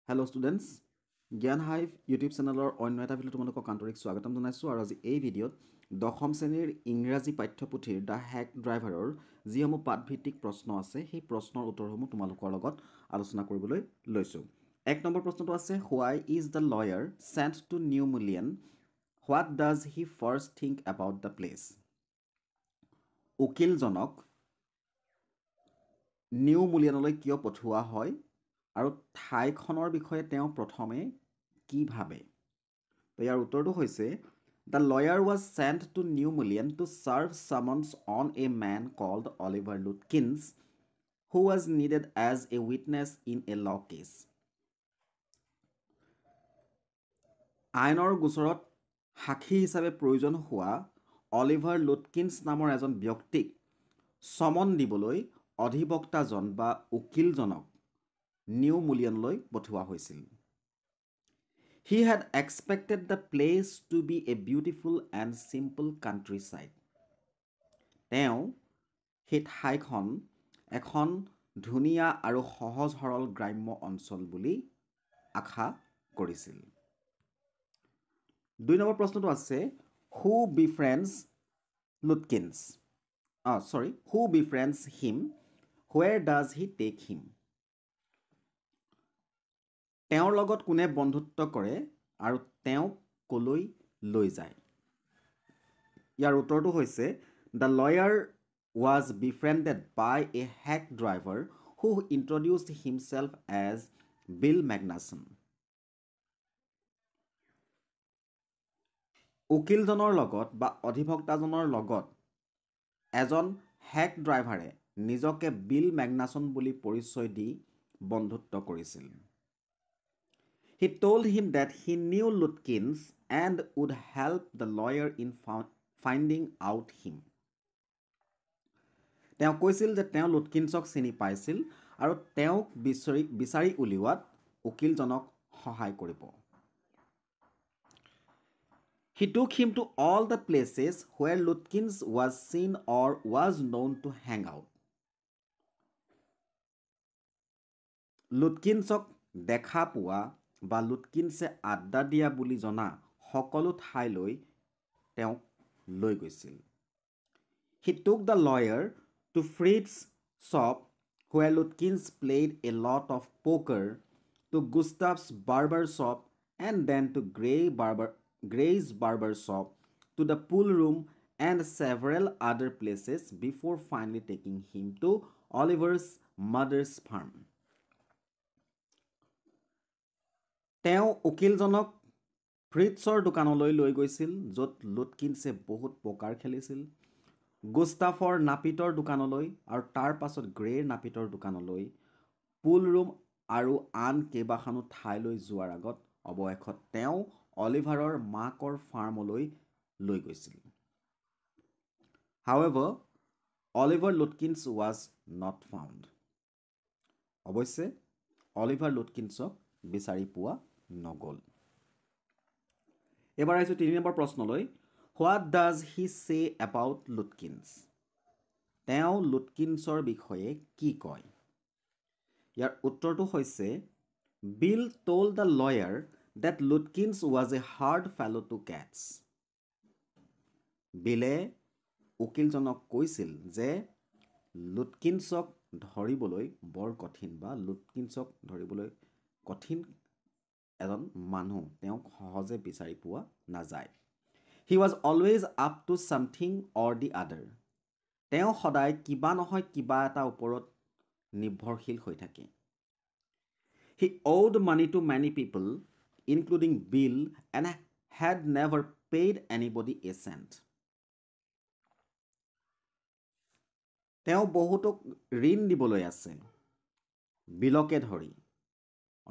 Hello students, Gyan Hive YouTube চেনেলৰ অন্য এটা ভিডিঅ তোমালোকক আন্তৰিক স্বাগতম জনাইছোঁ আৰু আজি এই ভিডিঅ'ত দশম শ্ৰেণীৰ ইংৰাজী পাঠ্যপুথিৰ দ্য হেক ড্ৰাইভাৰৰ যিসমূহ পাঠভিত্তিক প্ৰশ্ন আছে সেই প্ৰশ্নৰ উত্তৰসমূহ তোমালোকৰ লগত আলোচনা কৰিবলৈ লৈছোঁ। এক নম্বৰ প্ৰশ্নটো আছে Why is the lawyer sent to New Mullion? What does he first think about the place? উকিলজনক নিউ মুলিয়নলৈ কিয় পঠোৱা হয় আৰু ঠাইখনৰ বিষয়ে তেওঁ প্ৰথমে কি ভাবে তো ইয়াৰ উত্তৰটো হৈছে The lawyer was sent to New Mullion to serve summons on a man called Oliver Lutkins who was needed as a witness in a law case. আইনৰ গোচৰত সাক্ষী হিচাপে প্ৰয়োজন হোৱা অলিভাৰ লুটকিন্স নামৰ এজন ব্যক্তিক সমন দিবলৈ অধিবক্তাজন বা উকিলজনক নিউ মুলিয়নলৈ পঠোৱা হৈছিল। He had expected the place to be a beautiful and simple countryside. তেওঁ সেই ঠাইখন এখন ধুনীয়া আৰু সহজ সৰল গ্ৰাম্য অঞ্চল বুলি আশা কৰিছিল। 2 নম্বৰ প্ৰশ্নটো আছে Who befriends Lutkins? Who befriends him? Where does he take him? তেওঁৰ লগত কোনে বন্ধুত্ব কৰে আৰু তেওঁক কলৈ লৈ যায়? ইয়াৰ উত্তৰটো হৈছে The lawyer was befriended by a hack driver who introduced himself as Bill Magnuson. উকিলজনৰ লগত বা অধিবক্তাজনৰ লগত এজন হেক ড্ৰাইভাৰে নিজকে বিল মেগনাছন বুলি পৰিচয় দি বন্ধুত্ব কৰিছিল। He told him that he knew Lutkins and would help the lawyer in finding out him. তেওঁ কৈছিল যে তেওঁ লুটকিন্সক চিনি পাইছিল আৰু তেওঁক বিচাৰি উলিওৱাত উকিলজনক সহায় কৰিব। He took him to all the places where Lutkins was seen or was known to hang out. লুটকিন্সক দেখা পোৱা বা লুটকিন্সে আড্ডা দিয়া বুলি জনা সকলো ঠাইলৈ তেওঁক লৈ গৈছিল। He took the lawyer to Fritz's shop where Lutkins played a lot of poker, to Gustav's barber shop and then to Gray's barber shop, to the pool room and several other places before finally taking him to Oliver's mother's farm. তেওঁ উকিলজনক ফ্ৰিটছৰ দোকানলৈ লৈ গৈছিল য'ত লুটকিন্সে বহুত পোকাৰ খেলিছিল, গুস্তাফৰ নাপিতৰ দোকানলৈ আৰু তাৰ পাছত গ্ৰেৰ নাপিতৰ দোকানলৈ, পুল ৰুম আৰু আন কেইবাখনো ঠাইলৈ যোৱাৰ আগত অৱশেষত তেওঁ অলিভাৰৰ মাকৰ ফাৰ্মলৈ লৈ গৈছিল। However, Oliver Lutkins was not found. অৱশ্যে অলিভাৰ লুটকিন্সক বিচাৰি পোৱা নগ'ল। এবাৰ আহিছোঁ 3 number প্ৰশ্নলৈ What does he say about Lutkins? তেওঁ লুটকিন্সৰ বিষয়ে কি কয়? ইয়াৰ উত্তৰটো হৈছে Bill told the lawyer that Lutkins was a hard fellow to catch. বিলে উকিলজনক কৈছিল যে লুটকিন্সক ধৰিবলৈ বৰ কঠিন বা লুটকিন্সক ধৰিবলৈ কঠিন এজন মানুহ তেওঁক সহজে বিচাৰি পোৱা নাযায়। He was always up to something or the other. তেওঁ সদায় কিবা নহয় কিবা এটা ওপৰত নিৰ্ভৰশীল হৈ থাকে। He owed money to many people, including Bill, and had never paid anybody a cent. তেওঁ বহুতক ঋণ দিবলৈ আছে বিলকে ধৰি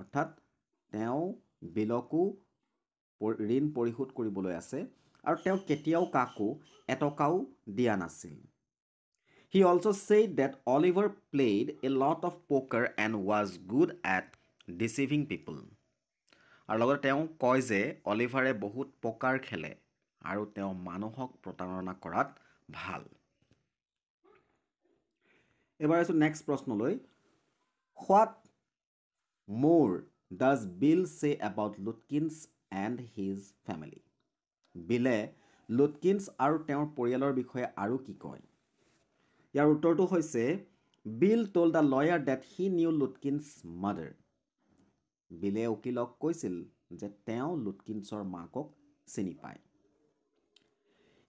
অৰ্থাৎ তেওঁ বিলকো ঋণ পৰিশোধ কৰিবলৈ আছে আৰু তেওঁ কেতিয়াও কাকো এটকাও দিয়া নাছিল। He also said that Oliver played a lot of poker and was good at deceiving people. আৰু লগতে তেওঁ কয় যে অলিভাৰে বহুত পকাৰ খেলে আৰু তেওঁ মানুহক প্ৰতাৰণা কৰাত ভাল। এবাৰ আছো next প্ৰশ্নলৈ What more does Bill say about Lutkins and his family? বিলে লুটকিন্স আৰু তেওঁৰ পৰিয়ালৰ বিষয়ে আৰু কি কয়? ইয়াৰ উত্তৰটো হৈছে Bill told the lawyer that he knew Lutkins' mother. বিলে উকিলক কৈছিল যে তেওঁ লুটকিন্সৰ মাকক চিনি পায়।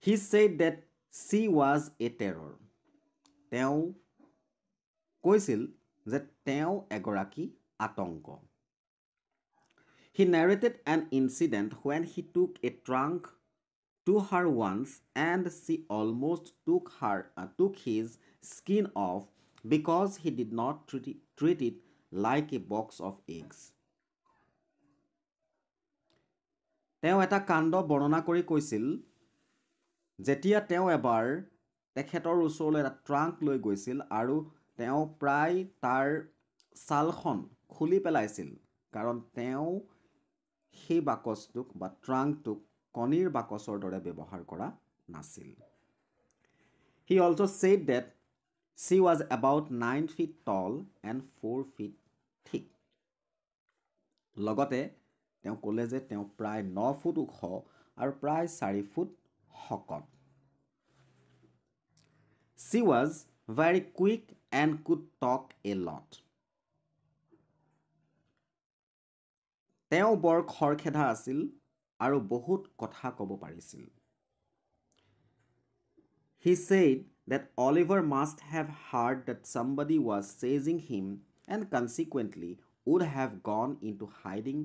He said that she was a terror. তেওঁ কৈছিল যে তেওঁ এগৰাকী আতংক। He narrated an incident when he took a trunk to her once and she almost took his skin off because he did not treat it like a box of eggs. তেওঁ এটা কাণ্ড বৰ্ণনা কৰি কৈছিল যেতিয়া তেওঁ এবাৰ তেখেতৰ ওচৰলৈ এটা ট্ৰাংক লৈ গৈছিল আৰু তেওঁ প্ৰায় তাৰ ছালখন খুলি পেলাইছিল কাৰণ তেওঁ সেই বাকচটোক বা ট্ৰাংকটোক কণীৰ বাকচৰ দৰে ব্যৱহাৰ কৰা নাছিল। He also said that she was about 9 feet tall and 4 feet thick. লগতে তেওঁ ক'লে যে তেওঁ প্ৰায় 9 ফুট ওখ আৰু প্ৰায় 4 ফুট শকত। She was very quick and could talk a lot. তেওঁ বৰ খৰখেদা আছিল আৰু বহুত কথা ক'ব পাৰিছিল। He said that Oliver must have heard that somebody was chasing him and consequently would have gone into hiding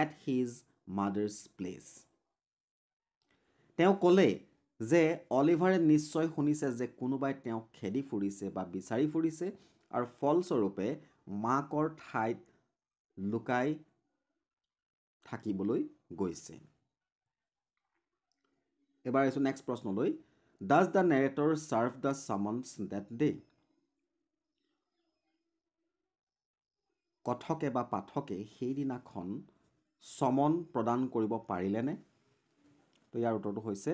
at his mother's place. তেওঁ ক'লে যে অলিভাৰে নিশ্চয় শুনিছে যে কোনোবাই তেওঁক খেদি ফুৰিছে বা বিচাৰি ফুৰিছে আৰু ফলস্বৰূপে মাকৰ ঠাইত লুকাই থাকিবলৈ গৈছে। এবাৰ আছো নেক্সট প্ৰশ্নলৈ। Does the narrator serve the summons that day? কথকে বা পাঠকে সেইদিনাখন সমন প্ৰদান কৰিব পাৰিলেনে? তো ইয়াৰ উত্তৰটো হৈছে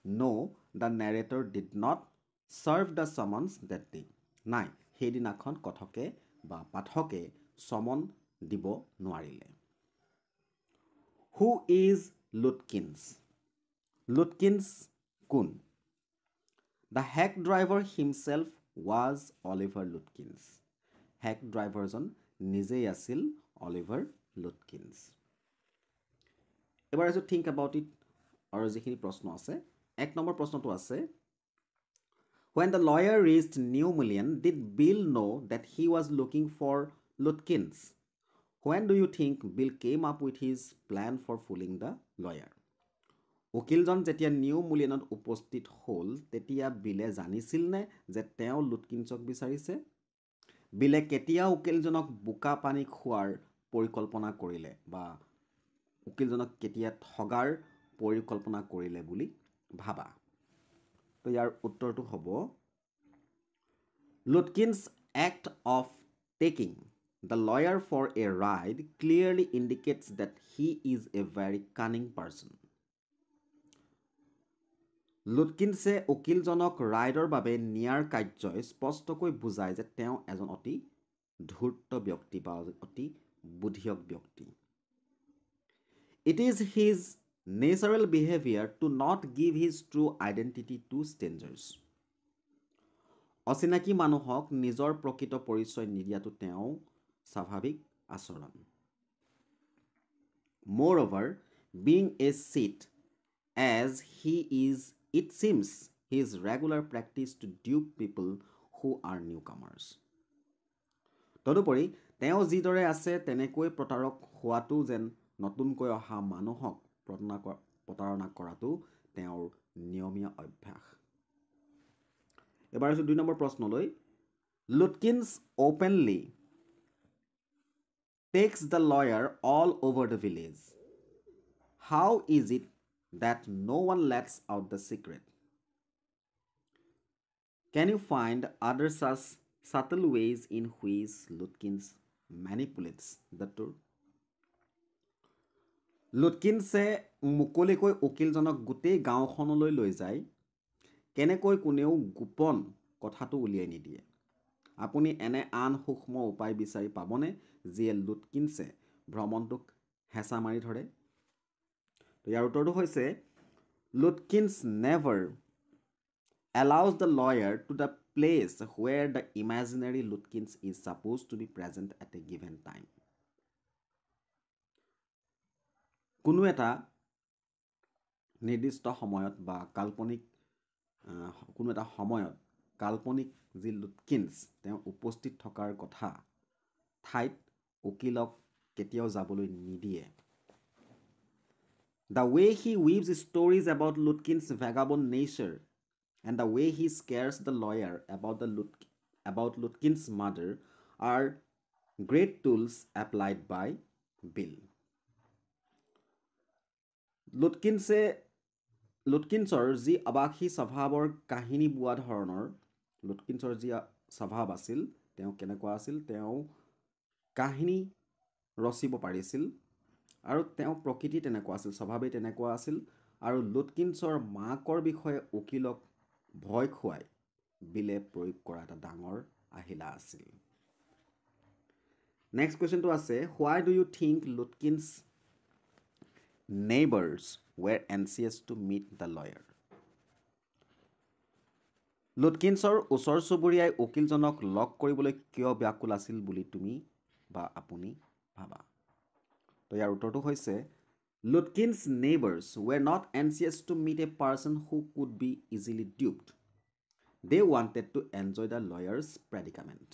No, the narrator did not serve the summons that day. নাই, সেইদিনাখন কথকে বা পাঠকে সমন দিব নোৱাৰিলে। Who is Lutkins? Lutkins কোন? The hack driver himself was Oliver Lutkins. Hack driverজন নিজেই আছিল Oliver Lutkins. এবাৰ আছো think about it আৰু যিখিনি প্ৰশ্ন আছে। 1 নম্বৰ প্ৰশ্নটো আছে When the lawyer reached New Million, did Bill know that he was looking for Lutkins? When do you think Bill came up with his plan for fooling the lawyer? উকিলজন যেতিয়া new মিলিয়নত উপস্থিত হ'ল তেতিয়া বিলে জানিছিল নে যে তেওঁ লুটকিন্সক বিচাৰিছে? বিলে কেতিয়া উকিলজনক বোকা পানী খোৱাৰ পৰিকল্পনা কৰিলে বা উকিলজনক কেতিয়া ঠগাৰ পৰিকল্পনা কৰিলে বুলি ভাবা? তো ইয়াৰ উত্তৰটো হ'ব Lutkins' act of taking the lawyer for a ride clearly indicates that he is a very cunning person. লুটকিন্সে উকিলজনক ৰাইডৰ বাবে নিয়াৰ কাৰ্যই স্পষ্টকৈ বুজায় যে তেওঁ এজন অতি ধূৰ্ত ব্যক্তি বা অতি বুদ্ধিয়ক ব্যক্তি। It is his natural behavior to not give his true identity to strangers. অচিনাকি মানুহক নিজৰ প্ৰকৃত পৰিচয় নিদিয়াটো তেওঁ স্বাভাৱিক আচৰণ। Moreover, being a cheat as he is, it seems his regular practice to dupe people who are newcomers. তদুপৰি তেওঁ যিদৰে আছে তেনেকৈ প্ৰতাৰক হোৱাটো যেন নতুনকৈ অহা মানুহক প্ৰতাৰণা কৰাটো তেওঁৰ নিয়মীয়া অভ্যাস। এবাৰ আছো 2 number প্ৰশ্নলৈ Lutkins openly takes the lawyer all over the village. How is it that no one lets out the secret? Can you find other such subtle ways in which Lutkins manipulates the truth? লুটকিন্সে মুকলিকৈ উকিলজনক গোটেই গাঁওখনলৈ লৈ যায় কেনেকৈ কোনেও গোপন কথাটো উলিয়াই নিদিয়ে। আপুনি এনে আন সূক্ষ্ম উপায় বিচাৰি পাবনে যিয়ে লুটকিন্সে ভ্ৰমণটোক হেঁচা মাৰি ধৰে তো ইয়াৰ উত্তৰটো হৈছে লুটকিন্স never allows the lawyer to the place where the imaginary Lutkins is supposed to be present at a given time. কোনো এটা নিৰ্দিষ্ট সময়ত বা কাল্পনিক কোনো এটা সময়ত কাল্পনিক যি লুটকিন্স তেওঁ উপস্থিত থকাৰ কথা ঠাইত উকিলক কেতিয়াও যাবলৈ নিদিয়ে The way he weaves stories about Lutkin's vagabond nature and the way he scares the lawyer about Lutkin's murder are great tools applied by Bill. লুটকিন্সৰ যি আৱাসী স্বভাৱৰ কাহিনী বোৱা ধৰণৰ লুটকিন্সৰ যি স্বভাৱ আছিল তেওঁ কেনেকুৱা আছিল তেওঁ কাহিনী ৰচিব পাৰিছিল আৰু তেওঁ প্ৰকৃতি তেনেকুৱা আছিল স্বভাৱেই তেনেকুৱা আছিল আৰু লুটকিন্সৰ মাকৰ বিষয়ে উকিলক ভয় খুৱাই বিলে প্ৰয়োগ কৰা এটা ডাঙৰ আহিলা আছিল নেক্সট কুৱেশ্যনটো আছে why do you think Lutkins neighbors were anxious to meet the lawyer. লুটকিন্সৰ ওচৰ চুবুৰীয়াই উকিলজনক লগ কৰিবলৈ কিয় ব্যাকুল আছিল বুলি তুমি বা আপুনি ভাবা তো ইয়াৰ উত্তৰটো হৈছে Lutkin's neighbors were not anxious to meet a person who could be easily duped. They wanted to enjoy the lawyer's predicament.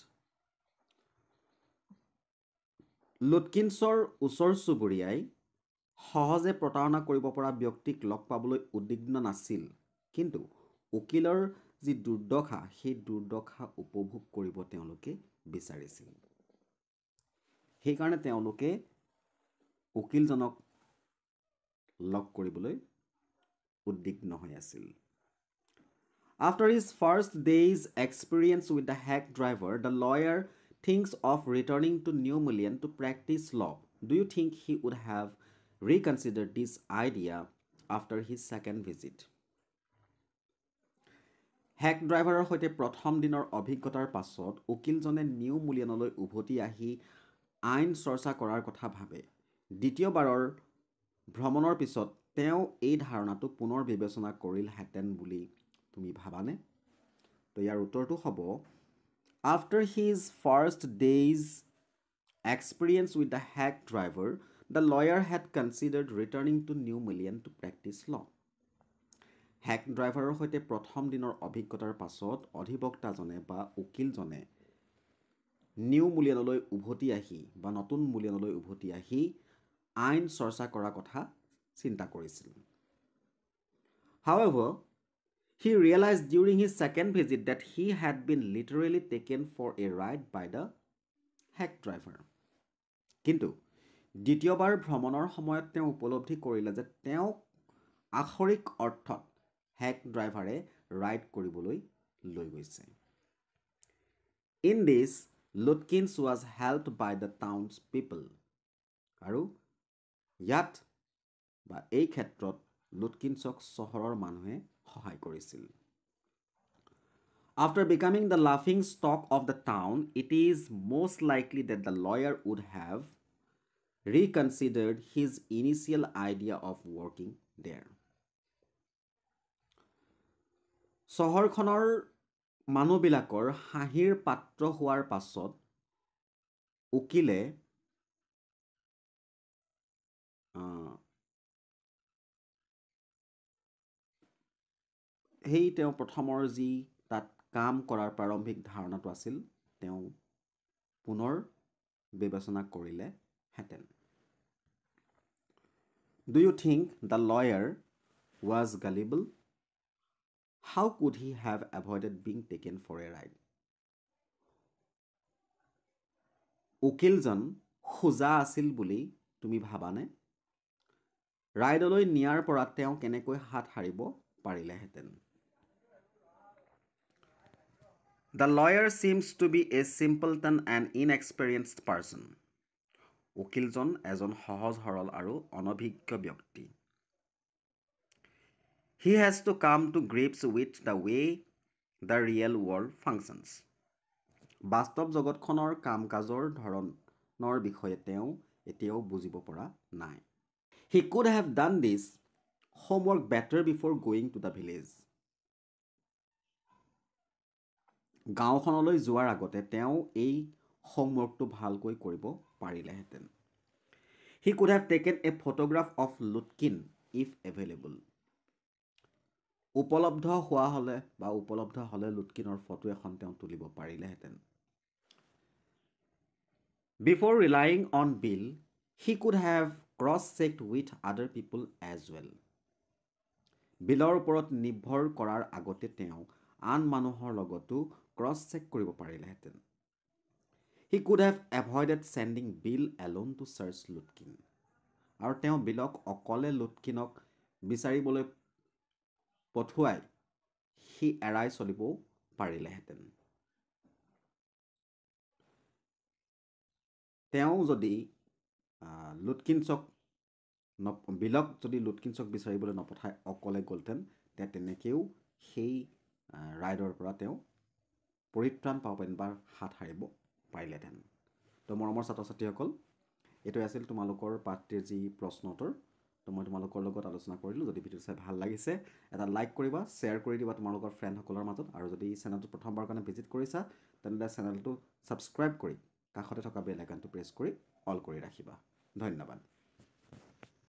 লুটকিন্সৰ ওচৰ চুবুৰীয়াই সহজে প্ৰতাৰণা কৰিব পৰা ব্যক্তিক লগ পাবলৈ উদ্বিগ্ন নাছিল কিন্তু উকিলৰ যি দুৰ্দশা সেই দুৰ্দশা উপভোগ কৰিব তেওঁলোকে বিচাৰিছিল সেইকাৰণে তেওঁলোকে উকিলজনক লগ কৰিবলৈ উদ্বিগ্ন হৈ আছিল After his first day's experience with the hack driver, the lawyer thinks of returning to New Million to practice law. Do you think he would have reconsidered this idea after his second visit? Hack ড্ৰাইভাৰৰ সৈতে প্ৰথম দিনৰ অভিজ্ঞতাৰ পাছত উকিলজনে new মুলিয়নলৈ উভতি আহি আইন চৰ্চা কৰাৰ কথা ভাবে দ্বিতীয়বাৰৰ ভ্ৰমণৰ পিছত তেওঁ এই ধাৰণাটো পুনৰ বিবেচনা কৰিলহেঁতেন বুলি তুমি ভাবানে তো ইয়াৰ উত্তৰটো হ'ব After his first day's experience with the hack driver, the lawyer had considered returning to New Million to practice law. Hack ড্ৰাইভাৰৰ সৈতে প্ৰথম দিনৰ অভিজ্ঞতাৰ পাছত অধিবক্তাজনে বা উকিলজনে নিউ মুলিয়নলৈ উভতি আহি বা নতুন মুলিয়নলৈ উভতি আহি আইন চৰ্চা কৰাৰ কথা চিন্তা কৰিছিল However, he realized during his second visit that he had been literally taken for a ride by the hack driver. কিন্তু দ্বিতীয়বাৰ ভ্ৰমণৰ সময়ত তেওঁ উপলব্ধি কৰিলে যে তেওঁ আখৰিক অৰ্থত হেক ড্ৰাইভাৰে ৰাইড কৰিবলৈ লৈ গৈছে In this, Lutkins was helped by the town's people. আৰু ইয়াত বা এই ক্ষেত্ৰত লুটকিন্সক চহৰৰ মানুহে সহায় কৰিছিল After becoming the laughing stock of the town, it is most likely that the lawyer would have reconsidered his initial idea of working there. চহৰখনৰ মানুহবিলাকৰ হাঁহিৰ পাত্ৰ হোৱাৰ পাছত উকিলে সেই তেওঁ প্ৰথমৰ যি তাত কাম কৰাৰ প্ৰাৰম্ভিক ধাৰণাটো আছিল তেওঁ পুনৰ বিবেচনা কৰিলেহেঁতেন Do you think the lawyer was gullible? How could he have avoided being taken for a ride? উকিলজন খোজা আছিল বুলি তুমি ভাবানে ৰাইডলৈ নিয়াৰ পৰা তেওঁ কেনেকৈ হাত সাৰিব পাৰিলেহেঁতেন The lawyer seems to be a simpleton and inexperienced person. উকিলজন এজন সহজ সৰল আৰু অনভিজ্ঞ ব্যক্তি He has to come to grips with the way the real world functions. বাস্তৱ জগতখনৰ কাম কাজৰ ধৰণৰ বিষয়ে তেওঁ এতিয়াও বুজিব পৰা নাই। He could have done this homework better before going to the village. গাঁওখনলৈ যোৱাৰ আগতে তেওঁ এই হোমৱৰ্কটো ভালকৈ কৰিব পাৰিলেহেঁতেন। He could have taken a photograph of Lutkin if available. উপলব্ধ হ'লে লুটকিনৰ ফটো এখন তেওঁ তুলিব পাৰিলেহেঁতেন। Before relying on Bill, he could have cross-checked with other people as well. বিলৰ ওপৰত নিৰ্ভৰ কৰাৰ আগতে তেওঁ আন মানুহৰ লগতো ক্ৰছ-চেক কৰিব পাৰিলেহেঁতেন। He could have avoided sending Bill alone to search Lutkin. আৰু তেওঁ বিলক অকলে লুটকিনক বিচাৰিবলৈ পঠুৱাই সি এৰাই চলিবও পাৰিলেহেঁতেন। তেওঁ যদি বিলক যদি লুটকিনছক বিচাৰিবলৈ নপঠাই অকলে গ'লহেঁতেন, তেনেকৈও সেই ৰাইডৰ পৰা তেওঁ পৰিত্ৰাণ পাব পাৰিলেন বা হাত সাৰিব পাৰিলেহেঁতেন। তো মৰমৰ ছাত্ৰ ছাত্ৰীসকল, এইটোৱে আছিল তোমালোকৰ পাঠটিৰ যি প্ৰশ্ন উত্তৰ। তো মই তোমালোকৰ লগত আলোচনা কৰিলোঁ। যদি ভিডিঅ'টো চাই ভাল লাগিছে এটা লাইক কৰিবা, শ্বেয়াৰ কৰি দিবা তোমালোকৰ ফ্ৰেণ্ডসকলৰ মাজত। আৰু যদি এই চেনেলটো প্ৰথমবাৰৰ কাৰণে ভিজিট কৰিছা তেনেহ'লে চেনেলটো ছাবস্ক্ৰাইব কৰি কাষতে থকা বেল আইকনটো প্ৰেছ কৰি অল কৰি ৰাখিবা। ধন্যবাদ।